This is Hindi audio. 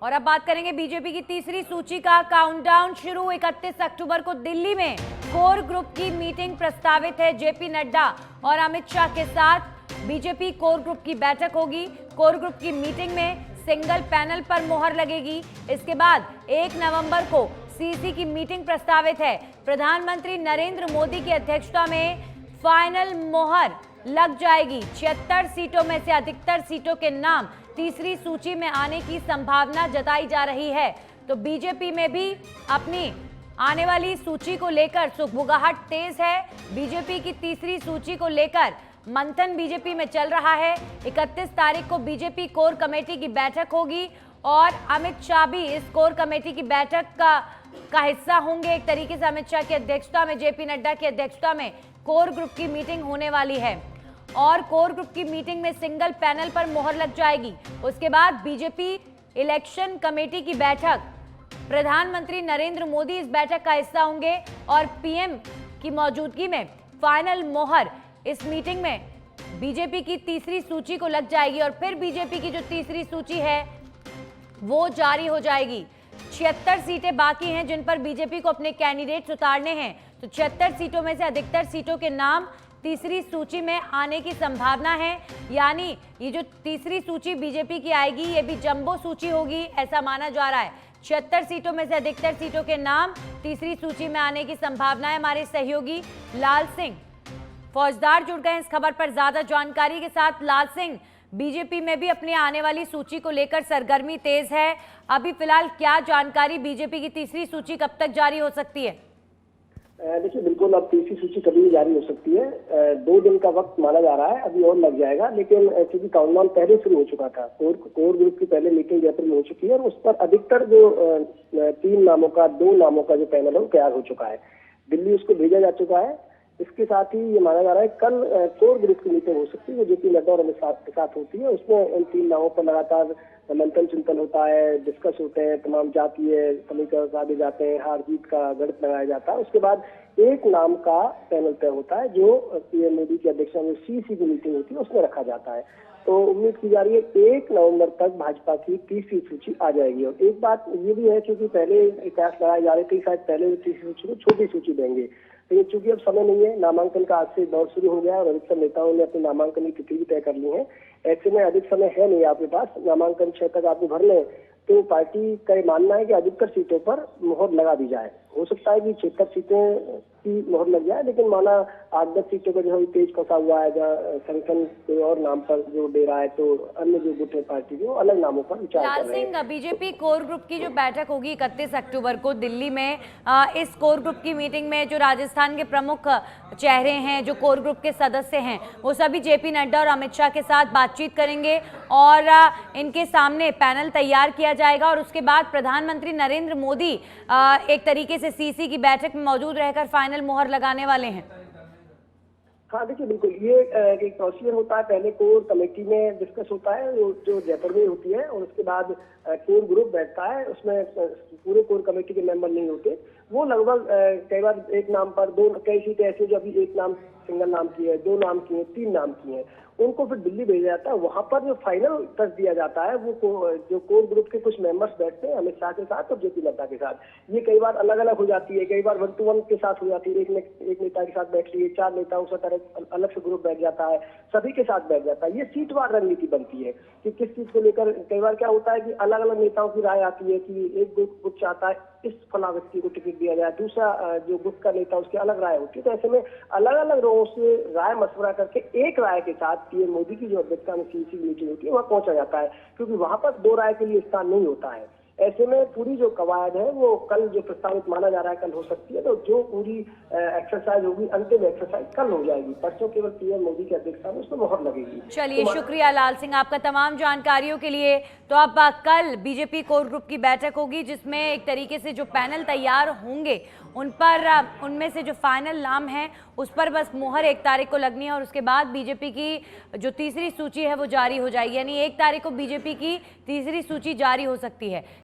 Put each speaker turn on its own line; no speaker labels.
और अब बात करेंगे बीजेपी की तीसरी सूची का। काउंटडाउन शुरू 31 अक्टूबर को दिल्ली में कोर ग्रुप की मीटिंग प्रस्तावित है। जेपी नड्डा और अमित शाह के साथ बीजेपी कोर ग्रुप की बैठक होगी। कोर ग्रुप की मीटिंग में सिंगल पैनल पर मोहर लगेगी। इसके बाद 1 नवंबर को सीसी की मीटिंग प्रस्तावित है। प्रधानमंत्री नरेंद्र मोदी की अध्यक्षता में फाइनल मोहर लग जाएगी। 76 सीटों में से अधिकतर सीटों के नाम तीसरी सूची में आने की संभावना जताई जा रही है। तो बीजेपी में भी अपनी आने वाली सूची को लेकर सुगबुगाहट तेज है। बीजेपी की तीसरी सूची को लेकर मंथन बीजेपी में चल रहा है। 31 तारीख को बीजेपी कोर कमेटी की बैठक होगी और अमित शाह भी इस कोर कमेटी की बैठक का हिस्सा होंगे। एक तरीके से अमित शाह की अध्यक्षता में, जेपी नड्डा की अध्यक्षता में कोर ग्रुप की मीटिंग होने वाली है और कोर ग्रुप की मीटिंग में सिंगल पैनल पर मोहर लग जाएगी। उसके बाद बीजेपी इलेक्शन कमेटी की बैठक, प्रधानमंत्री नरेंद्र मोदी इस बैठक का हिस्सा होंगे और पीएम की मौजूदगी में फाइनल मोहर इस मीटिंग में बीजेपी की तीसरी सूची को लग जाएगी और फिर बीजेपी की जो तीसरी सूची है वो जारी हो जाएगी। 76 सीटें बाकी हैं जिन पर बीजेपी को अपने कैंडिडेट्स उतारने हैं। तो 76 सीटों में से अधिकतर सीटों के नाम तीसरी सूची में आने की संभावना है। यानी ये जो तीसरी सूची बीजेपी की आएगी ये भी जंबो सूची होगी, ऐसा माना जा रहा है। 76 सीटों में से अधिकतर सीटों के नाम तीसरी सूची में आने की संभावना है। हमारे सहयोगी लाल सिंह फौजदार जुड़ गए इस खबर पर ज्यादा जानकारी के साथ। लाल सिंह, बीजेपी में भी अपनी आने वाली सूची को लेकर सरगर्मी तेज है। अभी फिलहाल क्या जानकारी, बीजेपी की तीसरी सूची कब तक जारी हो सकती है?
देखिए, बिल्कुल अब तीसरी सूची कभी भी जारी हो सकती है। 2 दिन का वक्त माना जा रहा है, अभी और लग जाएगा। लेकिन क्योंकि काउंटडाउन पहले शुरू हो चुका था, कोर ग्रुप की पहले मीटिंग जयपुर में हो चुकी है और उस पर अधिकतर जो 2 नामों का जो पैनल है वो तैयार हो चुका है। दिल्ली उसको भेजा जा चुका है। इसके साथ ही ये माना जा रहा है कल कोर ग्रुप की मीटिंग हो सकती है, जो जेपी नड्डा और अमित शाह के साथ होती है। उसमें इन 3 नामों पर लगातार मंथन चिंतन होता है, डिस्कस होते हैं, तमाम जातीय समीकरण साधे जाते हैं, हार जीत का गणित लगाया जाता है। उसके बाद एक नाम का पैनल तय होता है जो पीएम मोदी की अध्यक्षता में सीसी की मीटिंग होती है उसमें रखा जाता है। तो उम्मीद की जा रही है 1 नवंबर तक भाजपा की तीसरी सूची आ जाएगी। और एक बात ये भी है, क्योंकि पहले कयास लगाए जा रहे थे शायद पहले तीसरी सूची को छोटी सूची देंगे, तो चूंकि अब समय नहीं है, नामांकन का आज से दौर शुरू हो गया और अधिकतर नेताओं ने अपने नामांकन की तिथि भी तय कर ली है। ऐसे में अधिक समय है नहीं आपके पास, नामांकन 6 तक आपको भर लें, तो पार्टी का मानना है कि अधिकतर सीटों पर मोहर लगा दी जाए। हो सकता है कि 76 सीटें की मोहर लग जाए, लेकिन माना 8-10 सीटों का जो तेज फंसा हुआ है, जहाँ संगठन कोई और नाम पर जो दे रहा है, तो अन्य जो गुट है पार्टी के वो अलग नामों पर विचार कर रहे हैं।
लाल सिंह, बीजेपी कोर ग्रुप की जो बैठक होगी 31 अक्टूबर को दिल्ली में, इस कोर ग्रुप की मीटिंग में जो राजस्थान के प्रमुख चेहरे हैं, जो कोर ग्रुप के सदस्य हैं, वो सभी जेपी नड्डा और अमित शाह के साथ बातचीत करेंगे और इनके सामने पैनल तैयार किया जाएगा और उसके बाद प्रधानमंत्री नरेंद्र मोदी एक तरीके से सीसी की बैठक में मौजूद रहकर फाइनल मोहर लगाने वाले हैं।
हाँ, देखिए, बिल्कुल ये एक प्रोसीजर होता है। पहले कोर कमेटी में डिस्कस होता है जो जयपुर में होती है और उसके बाद कोर ग्रुप बैठता है। उसमें पूरे कोर कमेटी के मेंबर नहीं होते। वो लगभग कई बार एक नाम पर कई सीटें ऐसी जो अभी एक नाम सिंगल नाम की है, 2 नाम की है, 3 नाम की है, उनको फिर दिल्ली भेजा जाता है। वहां पर जो फाइनल टच दिया जाता है वो जो कोर ग्रुप के कुछ मेंबर्स बैठते हैं अमित शाह के साथ और जेपी नड्डा के साथ। ये कई बार अलग अलग हो जाती है, कई बार 1 to 1 के साथ हो जाती है। एक नेता के साथ बैठ लिए, 4 नेताओं से अलग से ग्रुप बैठ जाता है, सभी के साथ बैठ जाता है। ये सीटवार रणनीति बनती है कि किस चीज को लेकर। कई बार क्या होता है कि अलग अलग नेताओं की राय आती है कि एक ग्रुप चाहता है इस फला व्यक्ति को टिकट दिया जाए, दूसरा जो ग्रुप का नेता उसकी अलग राय होती है। तो ऐसे में अलग अलग लोगों से राय मशवरा करके एक राय के साथ पीएम मोदी की जो अध्यक्षता में सीसी की मीटिंग होती है वहां पहुंचा जाता है, क्योंकि वहां पर 2 राय के लिए स्थान नहीं होता है। ऐसे में पूरी जो कवायद है वो कल जो प्रस्तावित माना जा रहा है कल हो सकती है। तो जो पूरी एक्सरसाइज होगी, अंतिम एक्सरसाइज कल हो जाएगी। परसों केवल पीएम मोदी की अध्यक्षता में उसमें मोहर लगेगी।
चलिए, शुक्रिया लाल सिंह आपका तमाम जानकारियों के लिए। तो अब कल बीजेपी कोर ग्रुप की बैठक होगी जिसमें एक तरीके से जो पैनल तैयार होंगे उन पर उनमें से जो फाइनल नाम है उस पर बस मोहर 1 तारीख को लगनी है और उसके बाद बीजेपी की जो तीसरी सूची है वो जारी हो जाएगी। यानी 1 तारीख को बीजेपी की तीसरी सूची जारी हो सकती है।